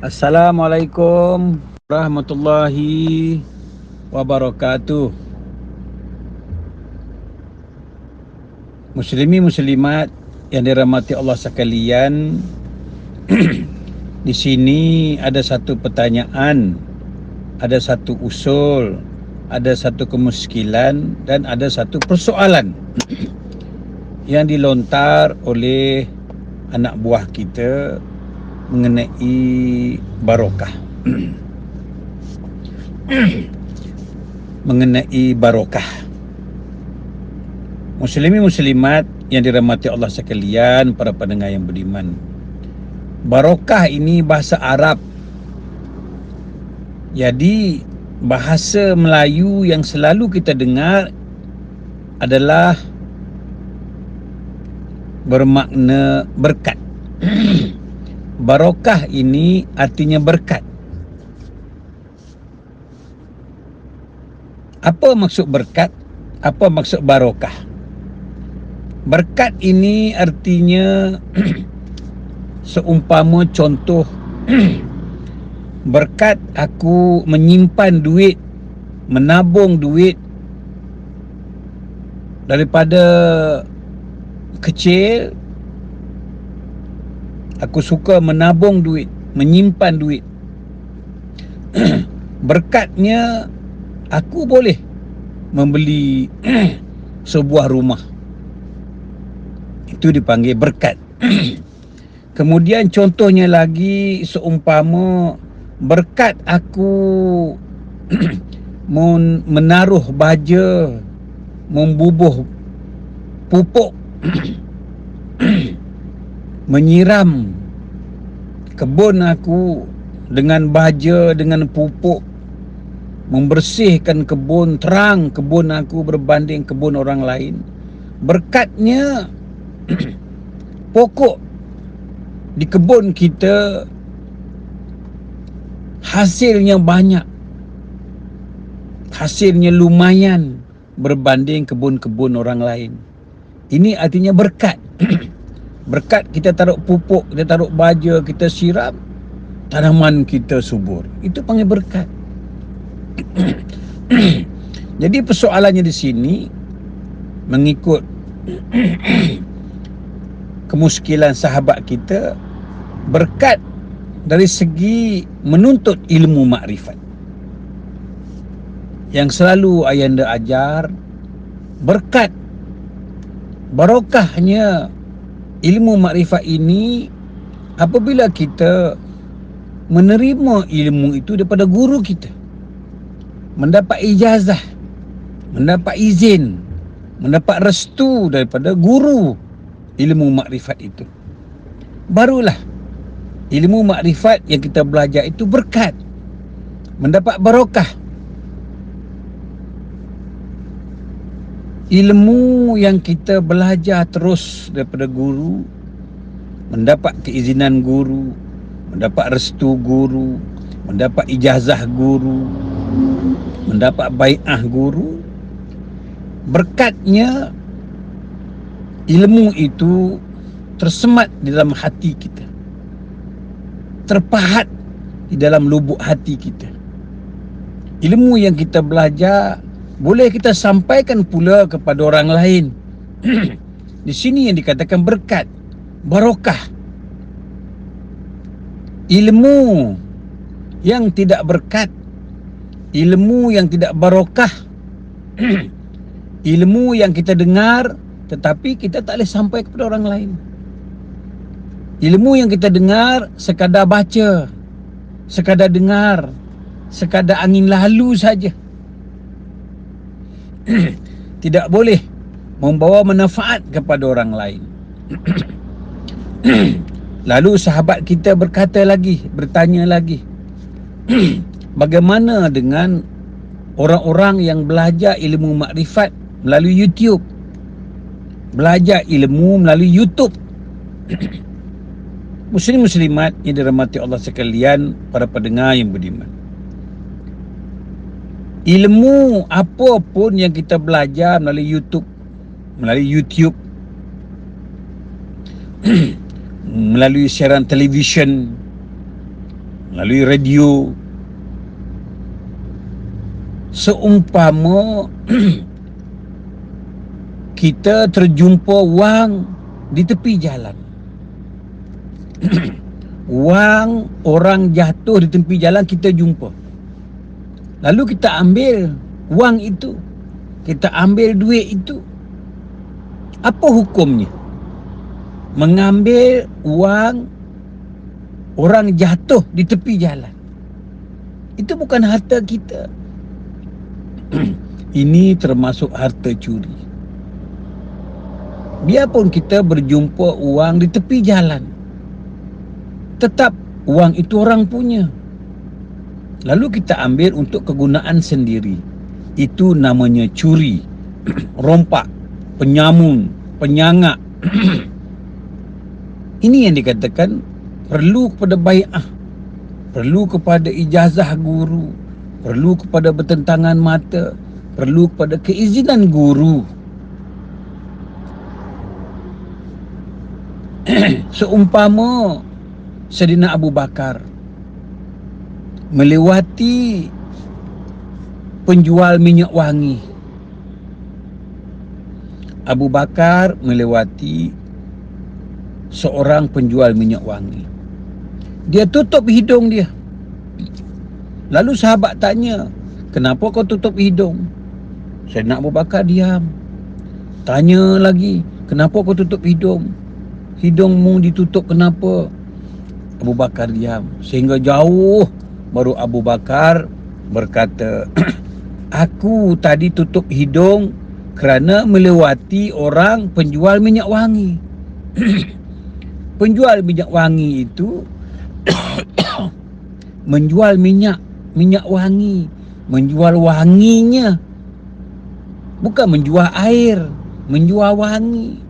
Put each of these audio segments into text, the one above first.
Assalamualaikum warahmatullahi wabarakatuh. Muslimi muslimat yang dirahmati Allah sekalian, di sini ada satu pertanyaan, ada satu usul, ada satu kemuskilan dan ada satu persoalan yang dilontar oleh anak buah kita mengenai barokah. Mengenai barokah. Muslimi muslimat yang dirahmati Allah sekalian, para pendengar yang beriman. Barokah ini bahasa Arab. Jadi bahasa Melayu yang selalu kita dengar adalah bermakna berkat. Barokah ini artinya berkat. Apa maksud berkat? Apa maksud barokah? Berkat ini artinya seumpama contoh berkat aku menyimpan duit, menabung duit daripada kecil. Aku suka menabung duit, menyimpan duit. Berkatnya aku boleh membeli sebuah rumah. Itu dipanggil berkat. Kemudian contohnya lagi, seumpama berkat aku menaruh baja, membubuh pupuk, menyiram kebun aku dengan baja, dengan pupuk, membersihkan kebun, terang kebun aku berbanding kebun orang lain. Berkatnya pokok di kebun kita hasilnya banyak, hasilnya lumayan berbanding kebun-kebun orang lain. Ini artinya berkat. Berkat kita taruh pupuk, kita taruh baja, kita siram, tanaman kita subur. Itu panggil berkat. Jadi persoalannya di sini, mengikut kemuskilan sahabat kita, berkat dari segi menuntut ilmu makrifat. Yang selalu ayanda ajar, berkat, barokahnya ilmu makrifat ini apabila kita menerima ilmu itu daripada guru kita, mendapat ijazah, mendapat izin, mendapat restu daripada guru ilmu makrifat itu, barulah ilmu makrifat yang kita belajar itu berkat, mendapat barokah. Ilmu yang kita belajar terus daripada guru, mendapat keizinan guru, mendapat restu guru, mendapat ijazah guru, mendapat bai'ah guru, berkatnya ilmu itu tersemat di dalam hati kita, terpahat di dalam lubuk hati kita. Ilmu yang kita belajar boleh kita sampaikan pula kepada orang lain. Di sini yang dikatakan berkat, barokah. Ilmu yang tidak berkat, ilmu yang tidak barokah, ilmu yang kita dengar tetapi kita tak boleh sampai kepada orang lain. Ilmu yang kita dengar sekadar baca, sekadar dengar, sekadar angin lalu saja. Tidak boleh membawa manfaat kepada orang lain. Lalu sahabat kita berkata lagi, bertanya lagi, bagaimana dengan orang-orang yang belajar ilmu makrifat melalui YouTube, belajar ilmu melalui YouTube? Muslim-muslimat yang dirahmati Allah sekalian, para pendengar yang beriman, ilmu apa pun yang kita belajar melalui YouTube, melalui siaran televisyen, melalui radio. Seumpama kita terjumpa wang di tepi jalan. Wang orang jatuh di tepi jalan, kita jumpa. Lalu kita ambil wang itu, kita ambil duit itu. Apa hukumnya? Mengambil wang orang jatuh di tepi jalan. Itu bukan harta kita. Ini termasuk harta curi. Biarpun kita berjumpa wang di tepi jalan, tetap wang itu orang punya. Lalu kita ambil untuk kegunaan sendiri. Itu namanya curi, rompak, penyamun, penyangak. Ini yang dikatakan perlu kepada bai'ah, perlu kepada ijazah guru, perlu kepada bertentangan mata, perlu kepada keizinan guru. Seumpama Saidina Abu Bakar melewati penjual minyak wangi. Abu Bakar melewati seorang penjual minyak wangi. Dia tutup hidung dia. Lalu sahabat tanya, "Kenapa kau tutup hidung?" Saidina Abu Bakar diam. Tanya lagi, "Kenapa kau tutup hidung? Hidungmu ditutup kenapa?" Abu Bakar diam. Sehingga jauh baru Abu Bakar berkata, "Aku tadi tutup hidung kerana melewati orang penjual minyak wangi." Penjual minyak wangi itu menjual minyak wangi, menjual wanginya, bukan menjual air, menjual wangi.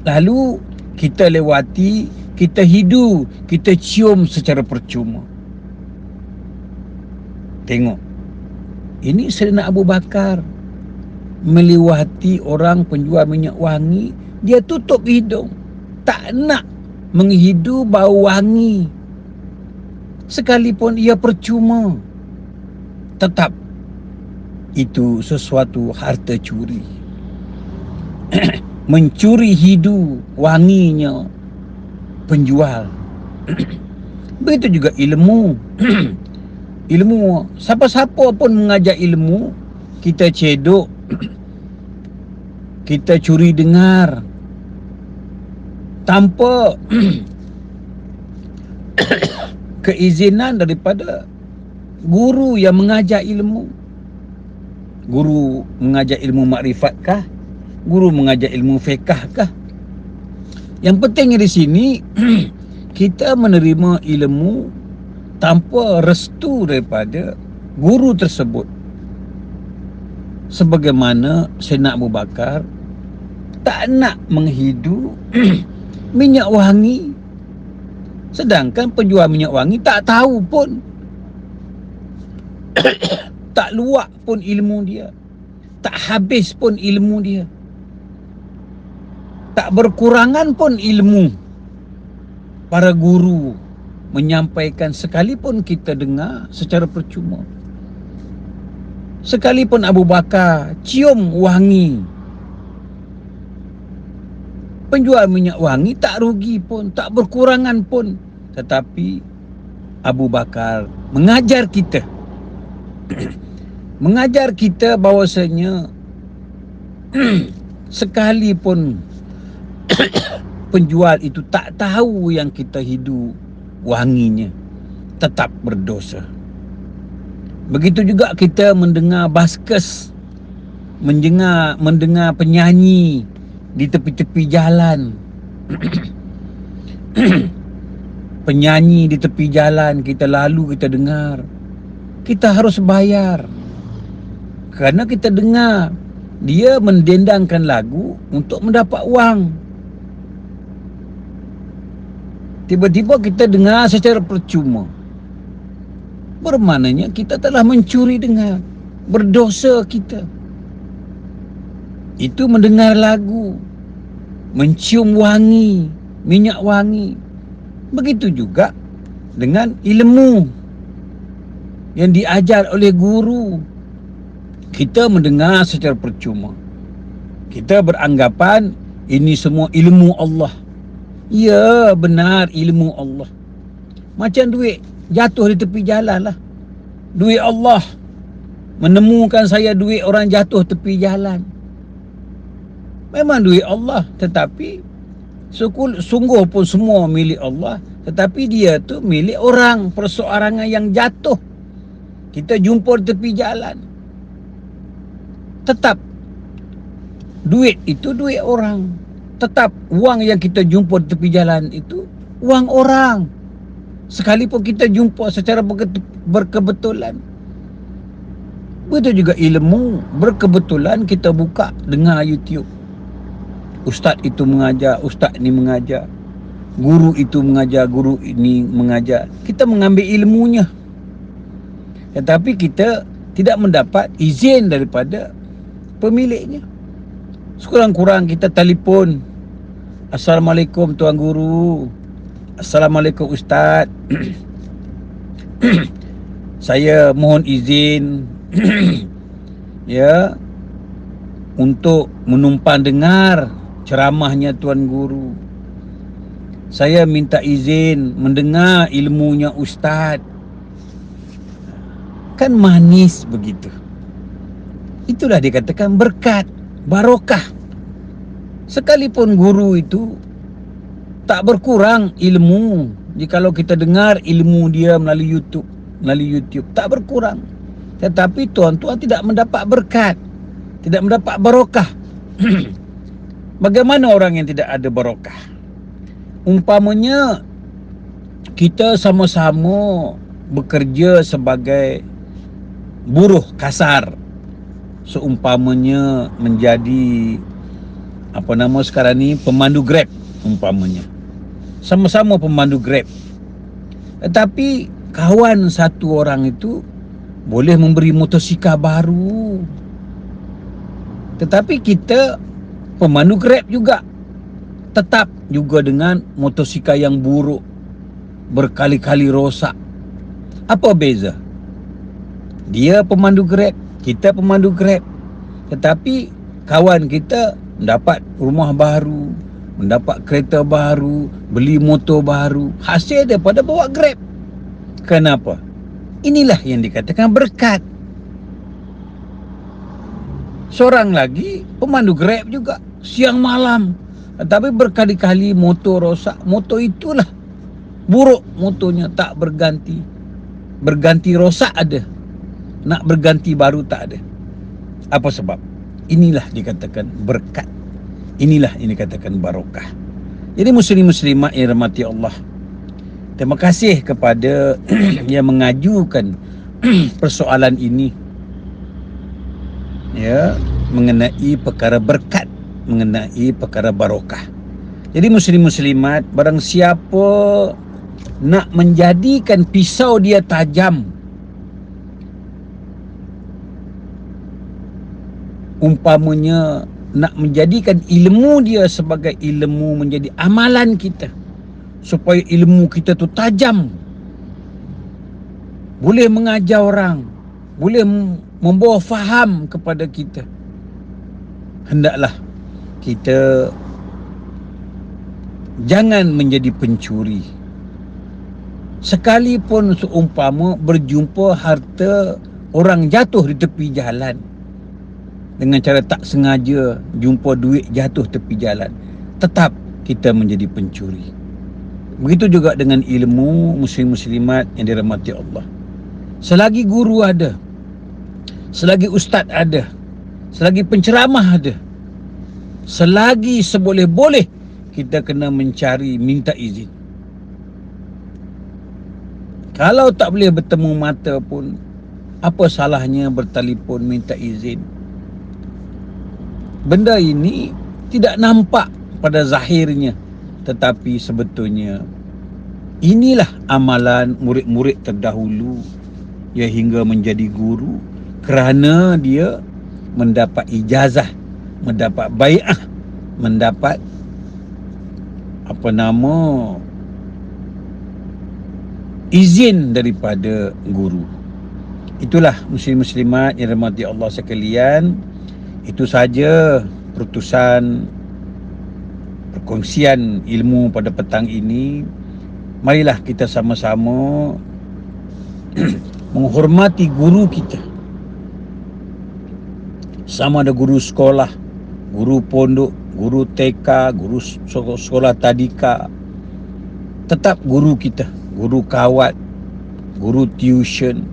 Lalu kita lewati, kita hidu, kita cium secara percuma. Tengok, ini Saidina Abu Bakar melewati orang penjual minyak wangi, dia tutup hidung, tak nak menghidu bau wangi, sekalipun ia percuma. Tetap itu sesuatu harta curi. Mencuri hidu wanginya penjual. Begitu juga ilmu. Ilmu, siapa-siapa pun mengajar ilmu, kita cedok, kita curi dengar tanpa keizinan daripada guru yang mengajar ilmu. Guru mengajar ilmu makrifatkah? Guru mengajar ilmu fiqhkah? Yang pentingnya di sini kita menerima ilmu tanpa restu daripada guru tersebut. Sebagaimana Saidina Abu Bakar tak nak menghidu minyak wangi, sedangkan penjual minyak wangi tak tahu pun, tak luak pun ilmu dia, tak habis pun ilmu dia, tak berkurangan pun ilmu para guru menyampaikan, sekalipun kita dengar secara percuma. Sekalipun Abu Bakar cium wangi penjual minyak wangi, tak rugi pun, tak berkurangan pun. Tetapi Abu Bakar mengajar kita mengajar kita bahawasanya sekalipun penjual itu tak tahu yang kita hidu wanginya, tetap berdosa. Begitu juga kita mendengar baskes, mendengar penyanyi di tepi-tepi jalan. Penyanyi di tepi jalan, kita lalu, kita dengar, kita harus bayar. Kerana kita dengar dia mendendangkan lagu untuk mendapat wang. Tiba-tiba kita dengar secara percuma, bermaknanya kita telah mencuri dengar, berdosa kita. Itu mendengar lagu, mencium wangi, minyak wangi. Begitu juga dengan ilmu yang diajar oleh guru. Kita mendengar secara percuma. Kita beranggapan ini semua ilmu Allah. Ya, benar, ilmu Allah. Macam duit jatuh di tepi jalan lah. Duit Allah. Menemukan saya duit orang jatuh tepi jalan. Memang duit Allah, tetapi sungguh pun semua milik Allah, tetapi dia tu milik orang, perseorangan yang jatuh. Kita jumpa di tepi jalan. Tetap duit itu duit orang. Tetap wang yang kita jumpa di tepi jalan itu wang orang. Sekalipun kita jumpa secara berkebetulan. Begitu juga ilmu. Berkebetulan kita buka dengar YouTube. Ustaz itu mengajar, ustaz ini mengajar. Guru itu mengajar, guru ini mengajar. Kita mengambil ilmunya. Tetapi kita tidak mendapat izin daripada pemiliknya. Sekurang-kurang kita telefon. Assalamualaikum Tuan Guru. Assalamualaikum Ustaz. Saya mohon izin ya untuk menumpang dengar ceramahnya Tuan Guru. Saya minta izin mendengar ilmunya Ustaz. Kan manis begitu. Itulah dikatakan berkat, barokah. Sekalipun guru itu tak berkurang ilmu. Jikalau kita dengar ilmu dia melalui YouTube tak berkurang. Tetapi tuan-tuan tidak mendapat berkat, tidak mendapat barokah. Bagaimana orang yang tidak ada barokah? Umpamanya kita sama-sama bekerja sebagai buruh kasar. Seumpamanya menjadi sekarang ni pemandu Grab umpamanya. Sama-sama pemandu Grab. Tetapi kawan satu orang itu boleh memberi motosikal baru. Tetapi kita pemandu Grab juga tetap juga dengan motosikal yang buruk, berkali-kali rosak. Apa beza? Dia pemandu Grab, kita pemandu Grab. Tetapi kawan kita mendapat rumah baru, mendapat kereta baru, beli motor baru, hasil daripada bawa Grab. Kenapa? Inilah yang dikatakan berkat. Seorang lagi pemandu Grab juga, siang malam, tapi berkali-kali motor rosak. Motor itulah buruk, motornya tak berganti. Berganti rosak ada, nak berganti baru tak ada. Apa sebab? Inilah dikatakan berkat. Inilah yang dikatakan barokah. Jadi muslim-muslimat yang rahmati Allah, terima kasih kepada yang mengajukan persoalan ini, ya, mengenai perkara berkat, mengenai perkara barokah. Jadi muslim-muslimat, barang siapa nak menjadikan pisau dia tajam, umpamanya nak menjadikan ilmu dia sebagai ilmu menjadi amalan kita, supaya ilmu kita tu tajam, boleh mengajar orang, boleh membawa faham kepada kita, hendaklah kita jangan menjadi pencuri. Sekalipun seumpama berjumpa harta orang jatuh di tepi jalan, dengan cara tak sengaja jumpa duit jatuh tepi jalan, tetap kita menjadi pencuri. Begitu juga dengan ilmu, muslim-muslimat yang dirahmati Allah. Selagi guru ada, selagi ustaz ada, selagi penceramah ada, selagi seboleh-boleh, kita kena mencari, minta izin. Kalau tak boleh bertemu mata pun, apa salahnya bertelefon minta izin? Benda ini tidak nampak pada zahirnya, tetapi sebetulnya inilah amalan murid-murid terdahulu yang hingga menjadi guru, kerana dia mendapat ijazah, mendapat bai'ah, mendapat izin daripada guru. Itulah muslim-muslimat yang dirahmati Allah sekalian. Itu saja perkongsian ilmu pada petang ini. Marilah kita sama-sama menghormati guru kita. Sama ada guru sekolah, guru pondok, guru TK, guru sekolah tadika, tetap guru kita, guru kawat, guru tuition,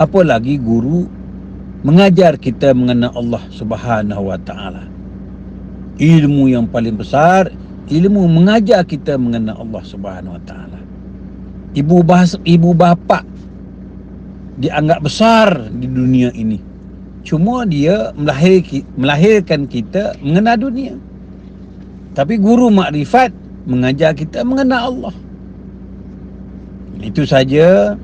apalagi guru mengajar kita mengenal Allah Subhanahu wa taala. Ilmu yang paling besar, ilmu mengajar kita mengenal Allah Subhanahu wa taala. Ibu bapa dianggap besar di dunia ini. Cuma dia melahirkan kita mengenal dunia. Tapi guru makrifat mengajar kita mengenal Allah. Itu saja.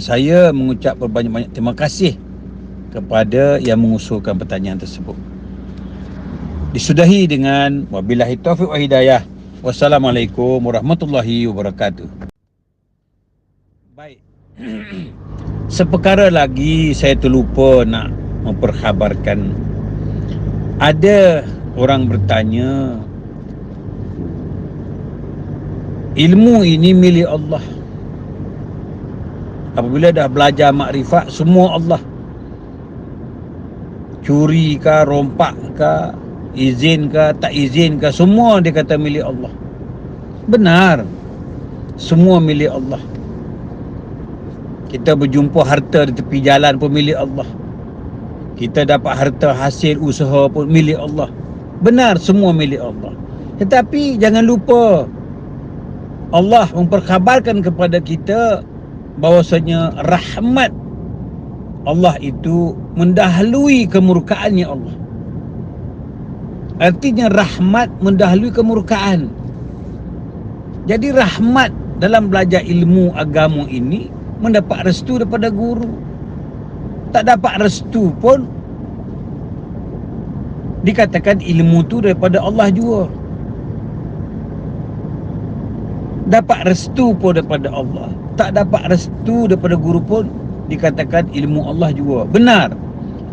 Saya mengucap berbanyak-banyak terima kasih kepada yang mengusulkan pertanyaan tersebut. Disudahi dengan wabillahi taufiq wa hidayah. Wassalamualaikum warahmatullahi wabarakatuh. Baik. Seperkara lagi saya terlupa nak memperkhabarkan. Ada orang bertanya, ilmu ini milik Allah. Apabila dah belajar makrifat, semua Allah. Curi ke, rompak ke, izin ke, tak izin ke, semua dia kata milik Allah. Benar, semua milik Allah. Kita berjumpa harta di tepi jalan pun milik Allah. Kita dapat harta hasil usaha pun milik Allah. Benar, semua milik Allah. Tetapi jangan lupa, Allah memperkhabarkan kepada kita bahwasanya rahmat Allah itu mendahului kemurkaannya Allah. Artinya rahmat mendahului kemurkaan. Jadi rahmat dalam belajar ilmu agama ini mendapat restu daripada guru. Tak dapat restu pun dikatakan ilmu tu daripada Allah juga. Dapat restu pun daripada Allah, tak dapat restu daripada guru pun dikatakan ilmu Allah juga. Benar.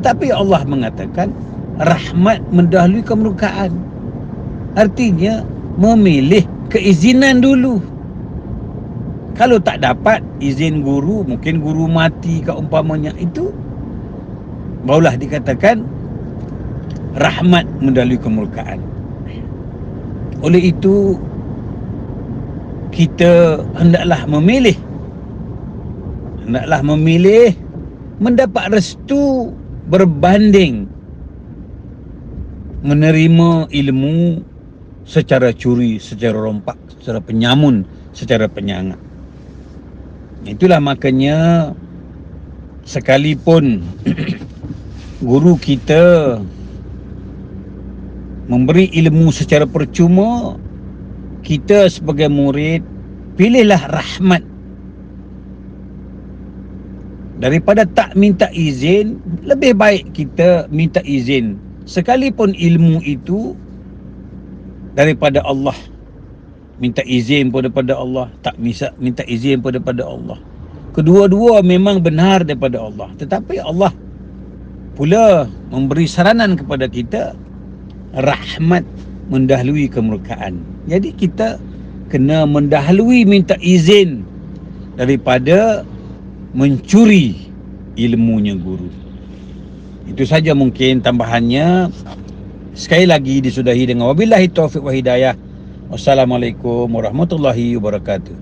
Tapi Allah mengatakan rahmat mendahului kemurkaan. Artinya memilih keizinan dulu. Kalau tak dapat izin guru, mungkin guru mati ke umpamanya, itu barulah dikatakan rahmat mendahului kemurkaan. Oleh itu kita hendaklah memilih mendapat restu berbanding menerima ilmu secara curi, secara rompak, secara penyamun, secara penyangak. Itulah makanya sekalipun guru kita memberi ilmu secara percuma, kita sebagai murid pilihlah rahmat. Daripada tak minta izin, lebih baik kita minta izin. Sekalipun ilmu itu daripada Allah, minta izin pun daripada Allah, tak minta izin pun daripada Allah. Kedua-dua memang benar daripada Allah. Tetapi Allah pula memberi saranan kepada kita, rahmat mendahului kemurkaan. Jadi kita kena mendahului minta izin daripada mencuri ilmunya guru. Itu saja mungkin tambahannya. Sekali lagi disudahi dengan wabillahi taufiq wa hidayah. Wassalamualaikum warahmatullahi wabarakatuh.